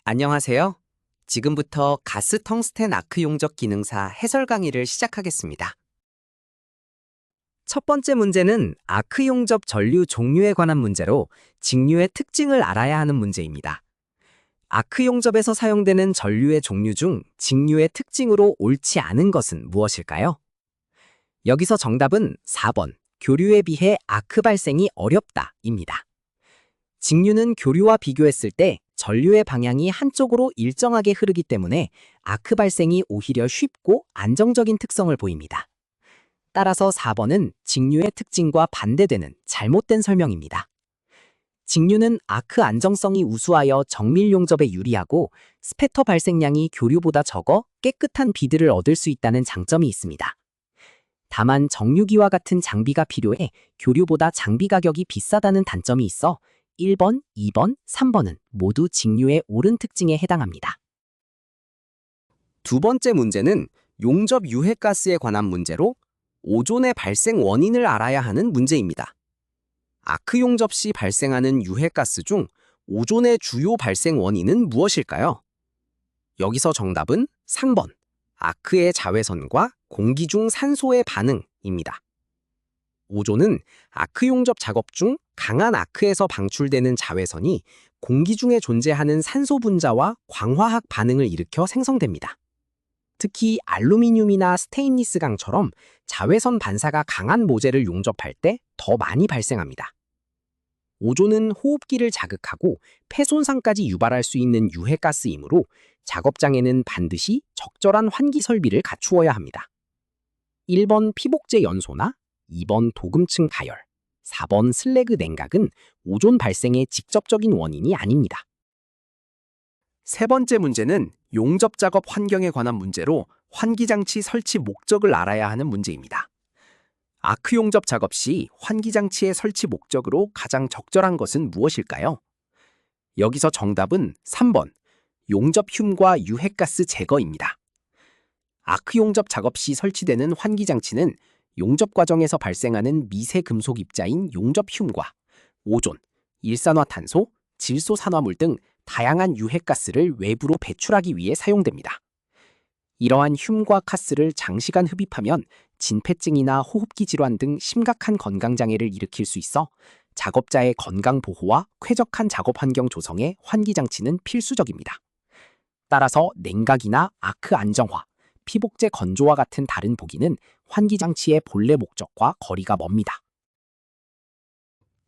안녕하세요. 지금부터 가스 텅스텐 아크 용접 기능사 해설 강의를 시작하겠습니다. 첫 번째 문제는 아크 용접 전류 종류에 관한 문제로 직류의 특징을 알아야 하는 문제입니다. 아크 용접에서 사용되는 전류의 종류 중 직류의 특징으로 옳지 않은 것은 무엇일까요? 여기서 정답은 4번, 교류에 비해 아크 발생이 어렵다입니다. 직류는 교류와 비교했을 때 전류의 방향이 한쪽으로 일정하게 흐르기 때문에 아크 발생이 오히려 쉽고 안정적인 특성을 보입니다. 따라서 4번은 직류의 특징과 반대되는 잘못된 설명입니다. 직류는 아크 안정성이 우수하여 정밀 용접에 유리하고 스패터 발생량이 교류보다 적어 깨끗한 비드를 얻을 수 있다는 장점이 있습니다. 다만 정류기와 같은 장비가 필요해 교류보다 장비 가격이 비싸다는 단점이 있어 1번, 2번, 3번은 모두 직류의 옳은 특징에 해당합니다. 두 번째 문제는 용접 유해가스에 관한 문제로 오존의 발생 원인을 알아야 하는 문제입니다. 아크 용접 시 발생하는 유해가스 중 오존의 주요 발생 원인은 무엇일까요? 여기서 정답은 3번, 아크의 자외선과 공기 중 산소의 반응입니다. 오존은 아크 용접 작업 중 강한 아크에서 방출되는 자외선이 공기 중에 존재하는 산소 분자와 광화학 반응을 일으켜 생성됩니다. 특히 알루미늄이나 스테인리스 강처럼 자외선 반사가 강한 모재를 용접할 때 더 많이 발생합니다. 오존은 호흡기를 자극하고 폐 손상까지 유발할 수 있는 유해가스이므로 작업장에는 반드시 적절한 환기 설비를 갖추어야 합니다. 1번 피복제 연소나 2번 도금층 가열, 4번 슬래그 냉각은 오존 발생의 직접적인 원인이 아닙니다. 세 번째 문제는 용접 작업 환경에 관한 문제로 환기장치 설치 목적을 알아야 하는 문제입니다. 아크 용접 작업 시 환기장치의 설치 목적으로 가장 적절한 것은 무엇일까요? 여기서 정답은 3번, 용접 흉과 유해가스 제거입니다. 아크 용접 작업 시 설치되는 환기장치는 용접 과정에서 발생하는 미세 금속 입자인 용접 흉과 오존, 일산화탄소, 질소산화물 등 다양한 유해가스를 외부로 배출하기 위해 사용됩니다. 이러한 흉과 가스를 장시간 흡입하면 진폐증이나 호흡기 질환 등 심각한 건강장애를 일으킬 수 있어 작업자의 건강 보호와 쾌적한 작업 환경 조성에 환기장치는 필수적입니다. 따라서 냉각이나 아크 안정화, 피복제 건조와 같은 다른 보기는 환기장치의 본래 목적과 거리가 멉니다.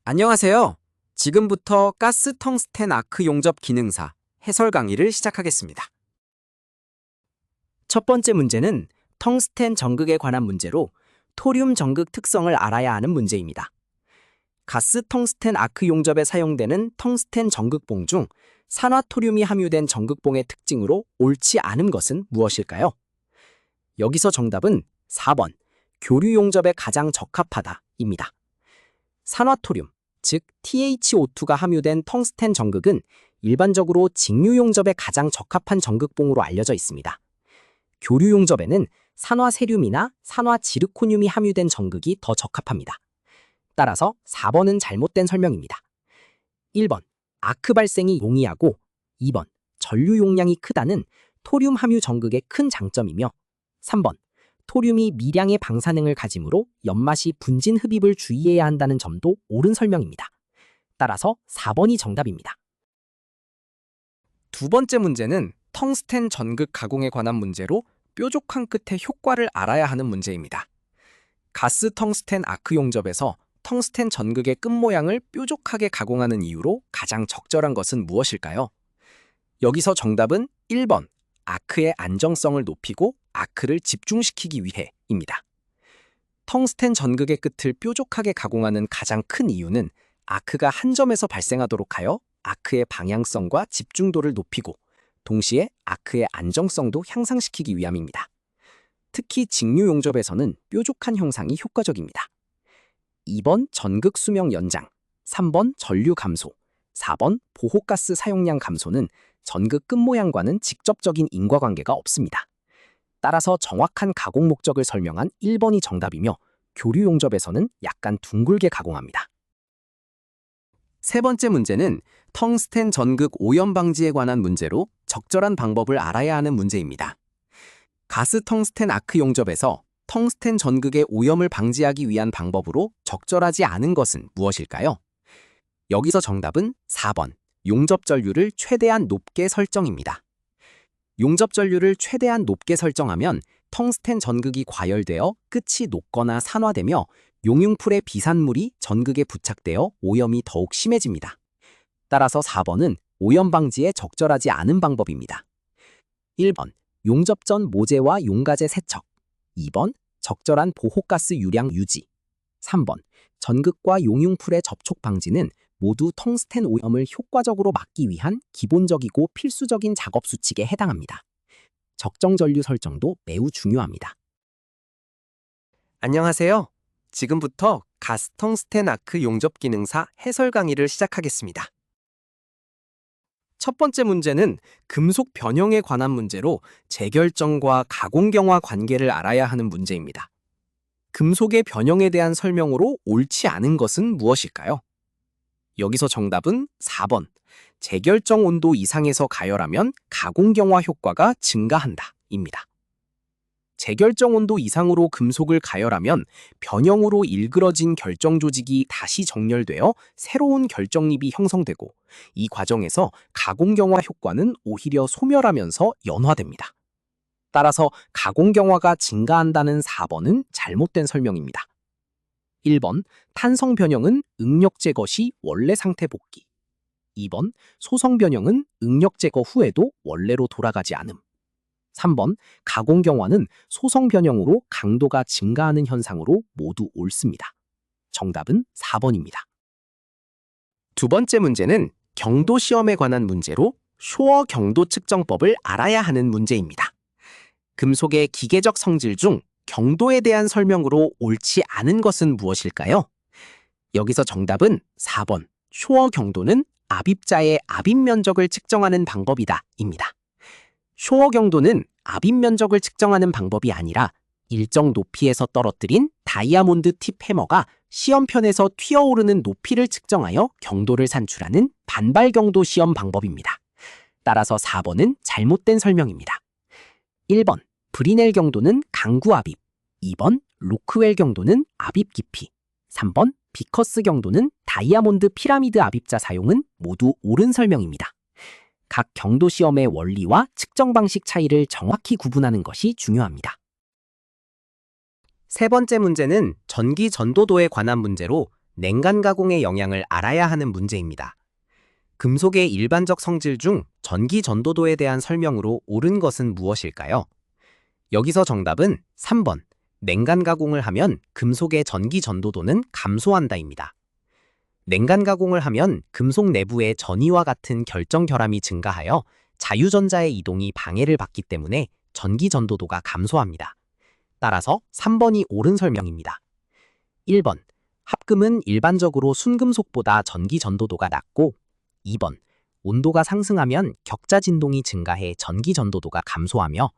안녕하세요. 지금부터 가스 텅스텐 아크 용접 기능사 해설 강의를 시작하겠습니다. 첫 번째 문제는 텅스텐 전극에 관한 문제로 토륨 전극 특성을 알아야 하는 문제입니다. 가스 텅스텐 아크 용접에 사용되는 텅스텐 전극봉 중 산화토륨이 함유된 전극봉의 특징으로 옳지 않은 것은 무엇일까요? 여기서 정답은 4번, 교류 용접에 가장 적합하다입니다. 산화토륨, 즉 THO2가 함유된 텅스텐 전극은 일반적으로 직류 용접에 가장 적합한 전극봉으로 알려져 있습니다. 교류 용접에는 산화세륨이나 산화지르코늄이 함유된 전극이 더 적합합니다. 따라서 4번은 잘못된 설명입니다. 1번, 아크 발생이 용이하고 2번, 전류 용량이 크다는 토륨 함유 전극의 큰 장점이며 3번, 토륨이 미량의 방사능을 가지므로 연맛이 분진 흡입을 주의해야 한다는 점도 옳은 설명입니다. 따라서 4번이 정답입니다. 두 번째 문제는 텅스텐 전극 가공에 관한 문제로 뾰족한 끝의 효과를 알아야 하는 문제입니다. 가스 텅스텐 아크 용접에서 텅스텐 전극의 끝 모양을 뾰족하게 가공하는 이유로 가장 적절한 것은 무엇일까요? 여기서 정답은 1번, 아크의 안정성을 높이고 아크를 집중시키기 위해입니다. 텅스텐 전극의 끝을 뾰족하게 가공하는 가장 큰 이유는 아크가 한 점에서 발생하도록 하여 아크의 방향성과 집중도를 높이고 동시에 아크의 안정성도 향상시키기 위함입니다. 특히 직류 용접에서는 뾰족한 형상이 효과적입니다. 2번 전극 수명 연장, 3번 전류 감소, 4번 보호가스 사용량 감소는 전극 끝 모양과는 직접적인 인과관계가 없습니다. 따라서 정확한 가공 목적을 설명한 1번이 정답이며 교류 용접에서는 약간 둥글게 가공합니다. 세 번째 문제는 텅스텐 전극 오염 방지에 관한 문제로 적절한 방법을 알아야 하는 문제입니다. 가스 텅스텐 아크 용접에서 텅스텐 전극의 오염을 방지하기 위한 방법으로 적절하지 않은 것은 무엇일까요? 여기서 정답은 4번, 용접 전류를 최대한 높게 설정입니다. 용접 전류를 최대한 높게 설정하면 텅스텐 전극이 과열되어 끝이 녹거나 산화되며 용융풀의 비산물이 전극에 부착되어 오염이 더욱 심해집니다. 따라서 4번은 오염 방지에 적절하지 않은 방법입니다. 1번, 용접 전 모재와 용가제 세척. 2번, 적절한 보호가스 유량 유지. 3번, 전극과 용융풀의 접촉 방지는 모두 텅스텐 오염을 효과적으로 막기 위한 기본적이고 필수적인 작업 수칙에 해당합니다. 적정 전류 설정도 매우 중요합니다. 안녕하세요. 지금부터 가스 텅스텐 아크 용접 기능사 해설 강의를 시작하겠습니다. 첫 번째 문제는 금속 변형에 관한 문제로 재결정과 가공경화 관계를 알아야 하는 문제입니다. 금속의 변형에 대한 설명으로 옳지 않은 것은 무엇일까요? 여기서 정답은 4번, 재결정 온도 이상에서 가열하면 가공경화 효과가 증가한다 입니다. 재결정 온도 이상으로 금속을 가열하면 변형으로 일그러진 결정 조직이 다시 정렬되어 새로운 결정립이 형성되고 이 과정에서 가공경화 효과는 오히려 소멸하면서 연화됩니다. 따라서 가공경화가 증가한다는 4번은 잘못된 설명입니다. 1번, 탄성 변형은 응력 제거 시 원래 상태 복귀. 2번, 소성 변형은 응력 제거 후에도 원래로 돌아가지 않음. 3번, 가공경화는 소성 변형으로 강도가 증가하는 현상으로 모두 옳습니다. 정답은 4번입니다. 두 번째 문제는 경도 시험에 관한 문제로 쇼어 경도 측정법을 알아야 하는 문제입니다. 금속의 기계적 성질 중 경도에 대한 설명으로 옳지 않은 것은 무엇일까요? 여기서 정답은 4번, 쇼어 경도는 압입자의 압입 면적을 측정하는 방법이다 입니다. 쇼어 경도는 압입 면적을 측정하는 방법이 아니라 일정 높이에서 떨어뜨린 다이아몬드 팁 해머가 시험편에서 튀어오르는 높이를 측정하여 경도를 산출하는 반발 경도 시험 방법입니다. 따라서 4번은 잘못된 설명입니다. 1번, 브리넬 경도는 강구 압입. 2번, 로크웰 경도는 압입 깊이. 3번, 비커스 경도는 다이아몬드 피라미드 압입자 사용은 모두 옳은 설명입니다. 각 경도 시험의 원리와 측정 방식 차이를 정확히 구분하는 것이 중요합니다. 세 번째 문제는 전기 전도도에 관한 문제로 냉간 가공의 영향을 알아야 하는 문제입니다. 금속의 일반적 성질 중 전기 전도도에 대한 설명으로 옳은 것은 무엇일까요? 여기서 정답은 3번, 냉간 가공을 하면 금속의 전기 전도도는 감소한다입니다. 냉간 가공을 하면 금속 내부의 전이와 같은 결정 결함이 증가하여 자유전자의 이동이 방해를 받기 때문에 전기 전도도가 감소합니다. 따라서 3번이 옳은 설명입니다. 1번, 합금은 일반적으로 순금속보다 전기 전도도가 낮고 2번, 온도가 상승하면 격자 진동이 증가해 전기 전도도가 감소하며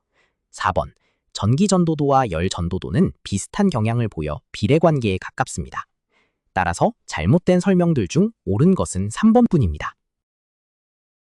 4번, 전기 전도도와 열 전도도는 비슷한 경향을 보여 비례관계에 가깝습니다. 따라서 잘못된 설명들 중 옳은 것은 3번뿐입니다.